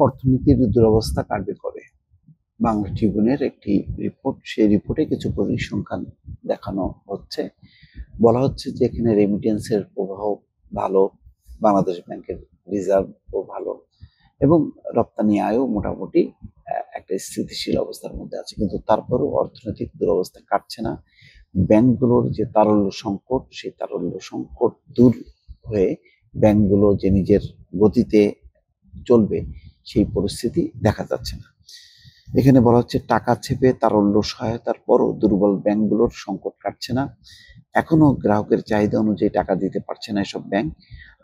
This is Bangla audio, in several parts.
অর্থনীতির দুরবস্থা কাটবে কবে? বাংলা ট্রিবিউনের একটি রিপোর্ট, সেই রিপোর্টে কিছু পরিসংখ্যান দেখানো হচ্ছে। বলা হচ্ছে যে এখানে রেমিটেন্সের প্রবাহ ভালো, বাংলাদেশ ব্যাংকের রিজার্ভও ভালো এবং রপ্তানি আয়ও মোটামুটি একটা স্থিতিশীল অবস্থার মধ্যে আছে, কিন্তু তারপরও অর্থনৈতিক দুরবস্থা কাটছে না। ব্যাংকগুলোর যে তারল্য সংকট, সেই তারল্য সংকট দূর হয়ে ব্যাংকগুলো যে নিজের গতিতে চলবে সেই পরিস্থিতি দেখা যাচ্ছে না। এখানে বলা হচ্ছে টাকা ছেপে তারল্য সহায়তার পরও দুর্বল ব্যাংকগুলোর সংকট কাটছে না। এখনো গ্রাহকের চাহিদা অনুযায়ী টাকা দিতে পারছে না এসব ব্যাংক।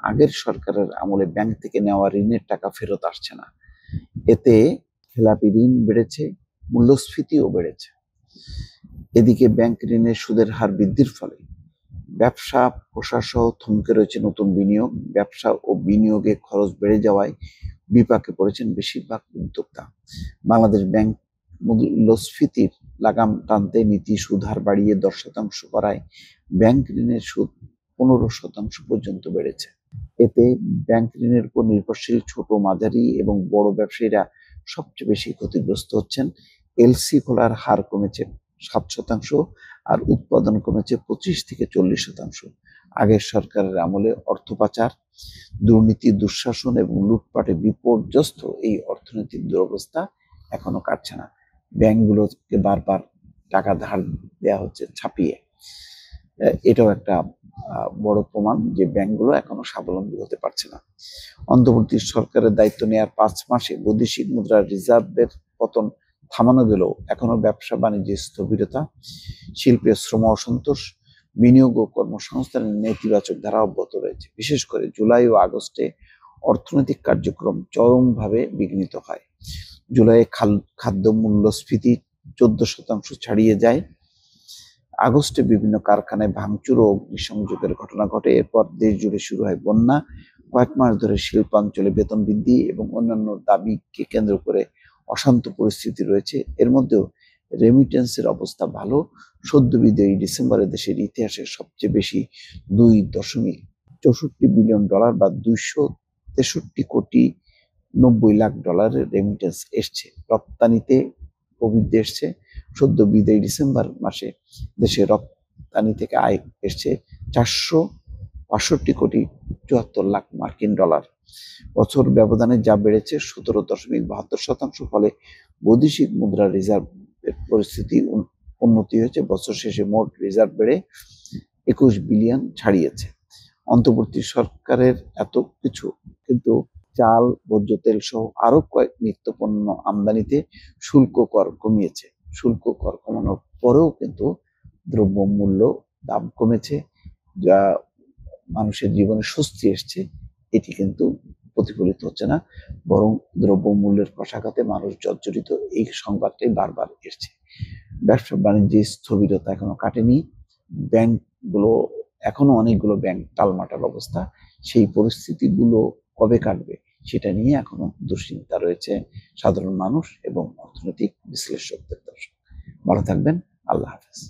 আগের সরকারের আমলে ব্যাংক থেকে নেওয়া ঋণের টাকা ফেরত আসছে না। এতে খেলাপি ঋণ বেড়েছে, মূল্যস্ফীতিও বেড়েছে। এদিকে ব্যাংক ঋণের সুদের হার বৃদ্ধির ফলে ব্যবসা প্রসারসহ থমকে রয়েছে নতুন বিনিয়োগ। ব্যবসা ও বিনিয়োগে খরচ বেড়ে যাওয়ায় বিপাকে পড়েছেন বেশিরভাগ উদ্যোক্তা। বাংলাদেশ ব্যাংক মূল্যস্ফীতির লাগাম টানতে নীতি সুদ হার বাড়িয়ে 10% করায় ব্যাংক ঋণের সুদ 15% পর্যন্ত বেড়েছে। এতে ব্যাংক ঋণের উপর নির্ভরশীল ছোট, মাঝারি এবং বড় ব্যবসায়ীরা সবচেয়ে বেশি ক্ষতিগ্রস্ত হচ্ছেন। এলসি খোলার হার কমেছে 7% আর উৎপাদন কমেছে 25 থেকে 40%। আগের সরকারের আমলে অর্থ পাচার, দুর্নীতি, দুঃশাসন এবং লুটপাটে বিপর্যস্ত এই অর্থনৈতিক দুরবস্থা এখনো কাটছে না। ব্যাংকগুলোকে বারবার টাকা ধার দেওয়া হচ্ছে ছাপিয়ে। এটাও একটা বড় প্রমাণ যে ব্যাংকগুলো এখনো স্বাবলম্বী হতে পারছে না। অন্তর্বর্তী সরকারের দায়িত্ব নেওয়ার 5 মাসে বৈদেশিক মুদ্রার রিজার্ভের পতন থামানো গেলেও এখনো ব্যবসা বাণিজ্যে স্থবিরতা, শিল্পে শ্রম অসন্তোষ, বিনিয়োগ ও কর্মসংস্থানের নেতিবাচক ধারা অব্যাহত রয়েছে। বিশেষ করে জুলাই ও আগস্টে অর্থনৈতিক কার্যক্রম চরমভাবে বিঘ্নিত হয়। জুলাইয়ে খাদ্য মূল্যস্ফীতি 14% ছাড়িয়ে যায়। আগস্টে বিভিন্ন কারখানায় ভাঙচুর ও অগ্নিসংযোগের ঘটনা ঘটে। এরপর দেশ জুড়ে শুরু হয় বন্যা। কয়েক মাস ধরে শিল্পাঞ্চলে বেতন বৃদ্ধি এবং অন্যান্য দাবিকে কেন্দ্র করে অশান্ত পরিস্থিতি রয়েছে। এর মধ্যেও রেমিটেন্সের অবস্থা ভালো। সদ্য বিদায়ী ডিসেম্বরে দেশের ইতিহাসে সবচেয়ে বেশি $2.64 বিলিয়ন বা 263 কোটি 90 লাখ ডলারের রেমিটেন্স এসছে। রপ্তানিতে প্রবৃদ্ধি এসছে। সদ্য বিদায়ী ডিসেম্বর মাসে দেশে রপ্তানি থেকে আয় এসছে 462 কোটি 74 লাখ মার্কিন ডলার। বছর ব্যবধানে যা বেড়েছে 17.72%। ফলে বৈদেশিক মুদ্রা রিজার্ভের পরিস্থিতি উন্নতি হয়েছে। বছর শেষে মোট রিজার্ভ বেড়ে 21 বিলিয়ন ছাড়িয়েছে। অন্তর্বর্তী সরকারের এত কিছু কিন্তু চাল, ভোজ্য তেল সহ আরো কয়েক নিত্যপণ্য আমদানিতে শুল্ক কর কমিয়েছে। শুল্ক কর কমানোর পরেও কিন্তু দ্রব্যমূল্য দাম কমেছে, যা মানুষের জীবনে স্বস্তি এসছে, এটি কিন্তু প্রতিফলিত হচ্ছে না, বরং দ্রব্যমূল্যের কষাঘাতে মানুষ জর্জরিত, এই সংবাদটাই বারবার এসছে। ব্যবসা বাণিজ্যের স্থবিরতা এখনো কাটেনি। ব্যাংকগুলো এখনো অনেকগুলো ব্যাংক টালমাটাল অবস্থা। সেই পরিস্থিতিগুলো কবে কাটবে সেটা নিয়ে এখনো দুশ্চিন্তা রয়েছে সাধারণ মানুষ এবং অর্থনৈতিক বিশ্লেষকদের। দর্শক ভালো থাকবেন। আল্লাহ হাফেজ।